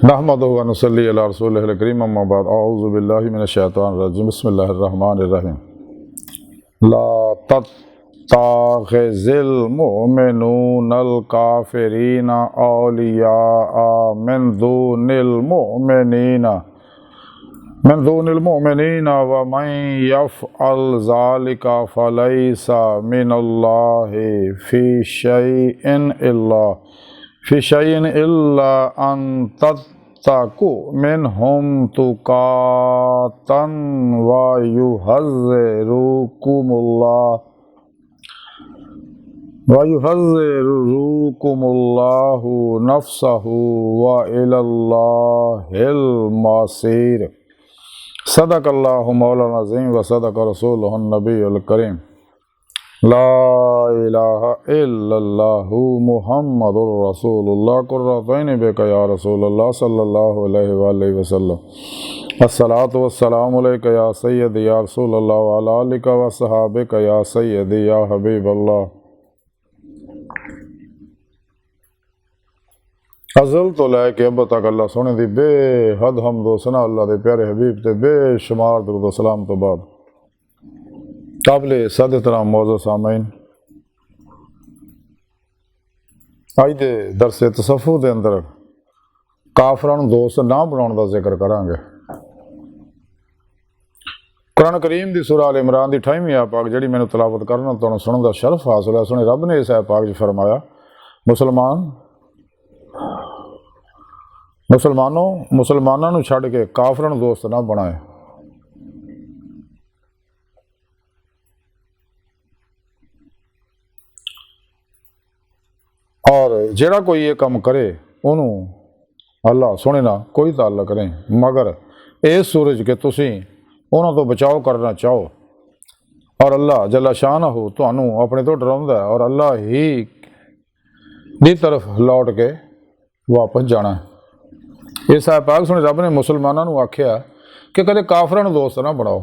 नहमदुहु व नसल्ली अला रसूलिहिल करीम अम्मा बाद अऊज़ु बिल्लाहि मिनश शैतानिर रजीम बिस्मिल्लाहिर रहमानिर रहीम ला तत्तखिज़िल मुमिनूनल काफ़िरीना औलियाअ मिन दूनिल मुमिनीना व मन यफ़अल ज़ालिका फ़लैसा मिनल्लाहि फ़ी शैइन इल्ला अन तत्तकू मिनहुम तुकातन व युहज़्ज़िरुकुमुल्लाहु नफ़्सहु व इलल्लाहिल मसीर। सदक़ल्लाहु मौलाना अज़ीम व सदक़ रसूलुहुन नबियुल करीम। ला इलाहा इल्लल्लाहु मुहम्मदुर रसूलुल्लाह कुर्रतैनि बिका या रसूलल्लाह सल्लल्लाहु अलैहि वसल्लम। अस्सलातु वस्सलामु अलैका या सय्यदी या रसूलल्लाह व अला आलिका व सहाबिका या सय्यदी या हबीबल्लाह। अज़ल तो लैके अब तक अल्लाह सोने दी बेहद हम्द व सना अल्लाह दे प्यारे हबीब ते बेशुमार दुरूद व सलाम तो बाद काबिले सद एहतराम मौजूद सामीन, अज दे दरसे तसव्वुफ़ दे अंदर काफरां नूं दोस्त ना बनाउण दा जिक्र करांगे। कुरान करीम दी सूरह आल इमरान दी 28वीं आयत पाक जिहड़ी मैनूं तलावत करना तुहानूं सुणन दा शरफ हासिल है। सुने रब ने इस आयत पाक च फरमाया, मुसलमानों नूं छड्ड के काफरां नूं दोस्त ना बनाए। और जेड़ा कोई ये काम करे उन्होंने अल्लाह सोने ना कोई ताल्लुक नहीं, मगर इस सूरज के तुसी उन्होंने तो बचाव करना चाहो और अल्लाह जल्ला शानहू तुहानू अपने तो डराउंदा है और अल्लाह ही दी तरफ लौट के वापस जाना है। इस आयत पाक सुने रब ने मुसलमानों नूं आख्या कि कदे काफरां नूं दोस्त ना बनाओ।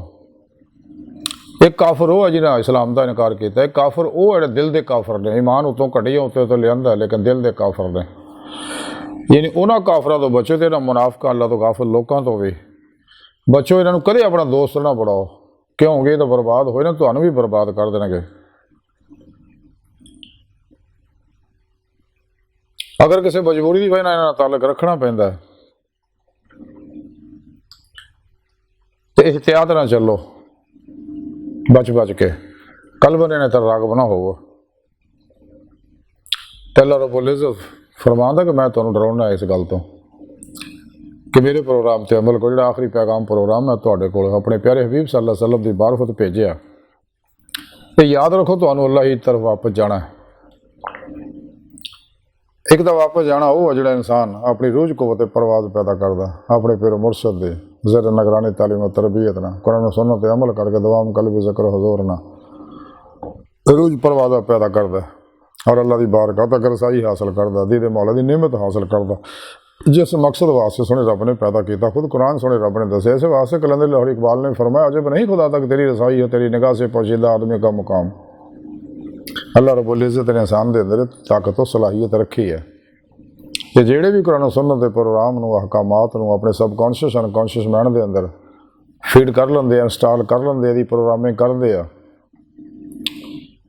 एक काफर वो है जिन्हें इस्लाम का इनकार किया, एक काफर वो है दिल के काफर ने, ईमान उतों घटिया उत्ते तो लिया लेकिन दिल के काफर ने। यानी उन्होंने काफर तो बचो तो इन्होंने मुनाफिक अल्लाह तो काफर लोगों तो भी बचो। इन्हों कदे अपना दोस्त ना बनाओ, क्योंकि ये तो बर्बाद होए ना, तुहानू भी बर्बाद कर देंगे। अगर किसी मजबूरी की वजह नाल ताल्लुक रखना पैंदा है तो एहतियात ना चलो, बच के कल बने ने तर राग बना होगा। अल्लाह रब्बुल इज़्ज़त फरमांदा कि मैं तुहानू डराउना इस गल तो कि मेरे प्रोग्राम से अमल करो। जो आखिरी पैगाम प्रोग्राम मैं तुहाडे कोल अपने प्यारे हबीब सल्लल्लाहु अलैहि वसल्लम की मार्फत भेजिया। तो याद रखो तुहानू अल्लाह ही तरफ वापस जाना है। एक तो वापस जाना वो है जिहड़ा इंसान अपनी रूह कुव्वत परवाज पैदा करता अपने पिरो मुर्शद दे ज़र नगरानी तालीम तरबियत ना कुरान सुन्नत अमल करके दवाम कल्ब ज़िक्र हुज़ूर ना रूह परवाजा पैदा करता और अल्लाह की बारगाह तक रसाई हासिल करता, दीदे मौला की नियमत हासिल करता। जिस मकसद वास्ते सोने रब ने पैदा किया, खुद कुरान सोने रब ने दसे। इस वास्ते कलंदर लाहौर इकबाल ने फरमाया, अजब नहीं खुदा तक तेरी रसाई है, तेरी निगाह से पोशीदा आदमी का मुकाम। अल्लाह रब्बुल इज़्ज़त ने इंसान के अंदर ताकत और सलाहियत रखी है कि जेड़े भी कुरान सुन्नत के प्रोग्राम अहकामात अपने सबकॉन्शियस अनकॉन्शियस माइंड के अंदर फीड कर लेंगे, इंस्टॉल कर लेंगे, यदि प्रोग्रामिंग करते हैं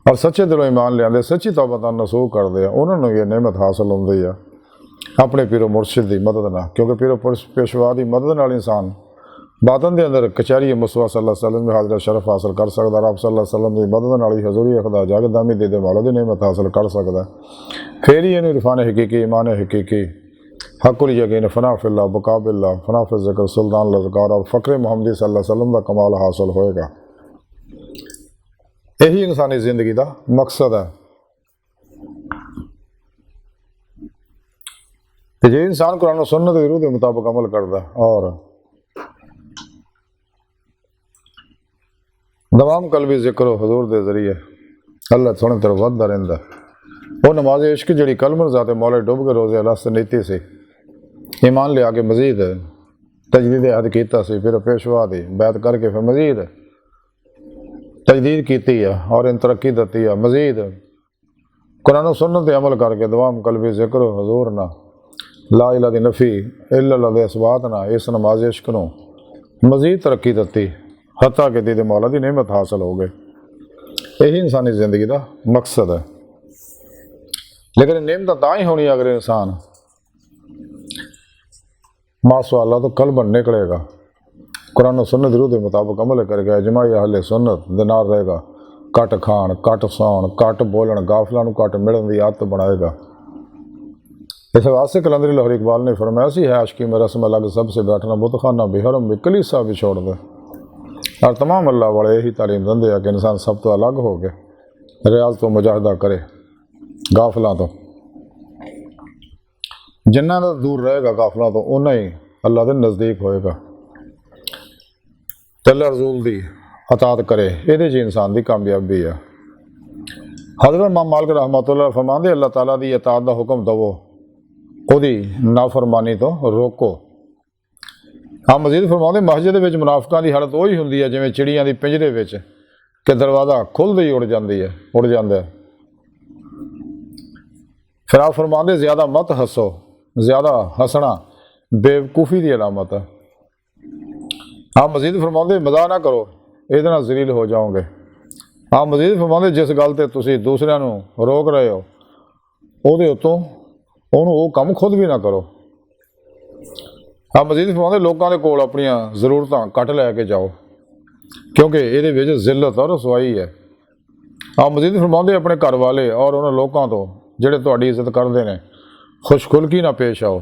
और सच्चे दिलों ईमान लिया सच्ची तौबा नसूख करते हैं, उन्होंने ये नेमत हासिल होती है अपने पीरो मुर्शिद की मदद ना। क्योंकि पीरो पेशवा की मदद नाल इंसान बातन के अंदर कचहरी मुस्तफा सल्लल्लाहु अलैहि वसल्लम में हाजिर शरफ हासिल कर सकता। रब सल्लल्लाहु अलैहि वसल्लम की मदद नाल ही हजूरी खुदा जागदामी दे मौला की नेमत हासिल कर सकता। फिर ही इन्हें इरफान हकीकी ईमान हकीकी हकुल यकीन फना फिल्लाह बका बिल्लाह फना फिल ज़िक्र सुल्तान लज़कार और फ़क्र मुहम्मदी सल्लल्लाहु अलैहि वसल्लम का कमाल हासिल होएगा। यही इंसानी जिंदगी का मकसद है। तो जो इंसान कुरान और सुन्नत की रूह के मुताबिक अमल करता और दवाम कल्बी जिक्र हुज़ूर के जरिए अल्लाह सोने तरफ वधदा रहिंदा। वो नमाज इश्क जी कलमर ज़ाते मौला डुब के रोज़े अलस्त नीति से ईमान लिया के मजीद तजदीद हद किया, फिर पेशवा दी बैत करके फिर मजीद तजदीद की है और इन तरक्की दी है। मजीद कुरान सुन्नत अमल करके दवाम कल्बी जिक्र हुज़ूर ना ला इला दी नफ़ी इल्ला दे इसबात ना इस नमाज इश्क नूं मज़ीद तरक्की दित्ती हत्ता कि दीदे मौला दी नेमत हासिल हो गई। यही इंसानी ज़िंदगी का मकसद है। लेकिन नेमत तां ही होनी अगर इंसान माशाअल्लाह तो कल्बन निकलेगा, कुरान और सुन्नत रूह के मुताबिक अमल करेगा, इजमाई अहले सुन्नत दे नाल रहेगा, घट खाण घट सौण घट बोलन गाफिलां नूं घट मिलण दी आदत बनाएगा। इस वास्ते कलंदरी लाहौरी इकबाल ने फरमाया सी है आशिकी में रस्म अलग सबसे बैठना बुतखाना भी हरम भी कलीसा भी छोड़ दे। और तमाम अल्लाह वाले यही तालीम देंदे आ कि इंसान सब तो अलग हो गए रियाज तो मुजाहिदा करे गाफिलां तो, जिन्ना दा दूर रहेगा गाफिलां तो उन्ना ही अल्लाह के नज़दीक होएगा। अल्लाह रसूल दी अतात करे ये इंसान की कामयाबी है। हज़रत इमाम मालिक रहमतुल्लाह फरमांदे अल्लाह ताला दी अतात दा हुक्म दवो ओदी नाफरमानी तो रोको। हाँ मजीद फरमाते मस्जिद विच मुनाफिकां दी हालत वही हुंदी है जिवें चिड़ियां दी पिंजरे विच कि दरवाज़ा खुलदे ही उड़ जांदा है। फिर आप फरमाते ज़्यादा मत हसो, ज़्यादा हसना बेवकूफ़ी की अलामत है। हाँ मजीद फरमाते मज़ा ना करो इहदे नाल ज़लील हो जाओगे। हाँ मजीद फरमाते जिस गल ते तुसीं दूसरिਆਂ ਨੂੰ रोक रहे हो ਉਹਦੇ ਉੱਤੋਂ ਉਹਨੂੰ ਉਹ ਕੰਮ खुद भी ना करो। हाँ मजीद फरमाते लोगों के कोल अपनियां ज़रूरतां कट लैके जाओ क्योंकि ये विच जिल्लत और रसवाई है। हाँ मजीद फरमाते अपने घर वाले और उन्होंने लोगों तो जिहड़े तुहाडी इज्जत करते हैं खुशखुलकी ना पेश आओ।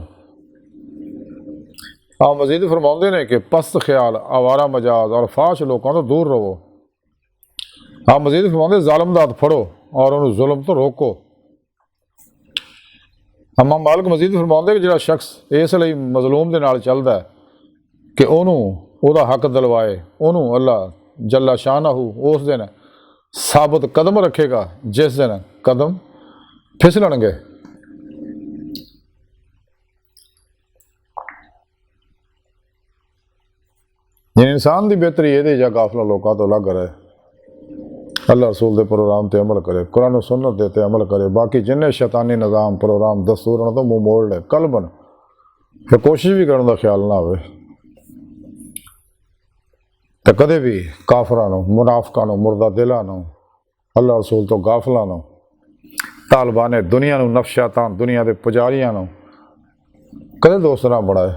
हाँ मजीद फरमाते हैं कि पस्त ख्याल आवारा मजाज और फाश लोगों तो दूर रहो। हाँ मजीद फरमाते जालिम दा हथ फड़ो और उन्होंने जुल्म तो रोको। इमाम मालिक मजीद फरमाते कि जो शख्स इसलिए मजलूम के नाल चलता है कि उहदा हक दिलवाए उन्होंने अल्लाह जल्ला शानहू उस दिन साबित कदम रखेगा जिस दिन कदम फिसलणगे। इंसान की बेहतरी ये जा गाफिला लोगों तो अलग रहे, अल्लाह रसूल के प्रोग्राम पर अमल करे, कुरान और सुन्नत ते अमल करे। बाकी जिन्हें शैतानी निज़ाम प्रोग्राम दस्तूर तो मुँह मोड़ ले कल्बन फिर कोशिश भी करने का ख्याल ना हो तो कदे भी काफरां मुनाफिकां मुर्दा दिलां अल्लाह रसूल तो गाफिलां तालिबान दुनिया नफशातान दुनिया के पुजारियां कदे दोस्त ना बनाए।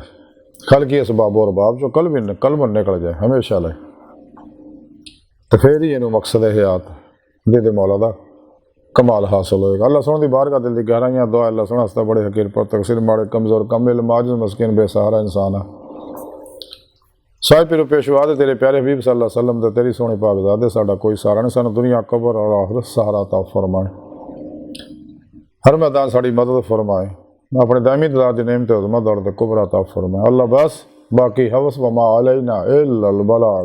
कल की इसबाब और बाब जो कलबन निकल जाए हमेशा ले तो फिर ही इनू मकसद हयात दे मौला का कमाल हासिल होएगा। अल्लाह सोहने दी बारगाह दिल दी गहराइयां दुआ अल्लाह सोहना हस्ता बड़े हकीर पर तकसीर माड़े कमज़ोर कमिल माजिद मस्किन बेसहारा इंसान है। साहिब पीरो पेशवा दे तेरे प्यारे हबीब सल्लल्लाहु अलैहि वसल्लम दे तेरी सोहनी पाकज़ादे साडा कोई सहारा नहीं, सानू दुनिया कबर और आखिरत सहारा अता फरमाए, हर मैदान साड़ी मदद फरमाए, अपने दायमी दाद दी नेमत उज़्मा दौड़ दे कुबरा अता फरमाए। अल्लाह बस बाकी हवस व मा अलैना इल्लल बलाग।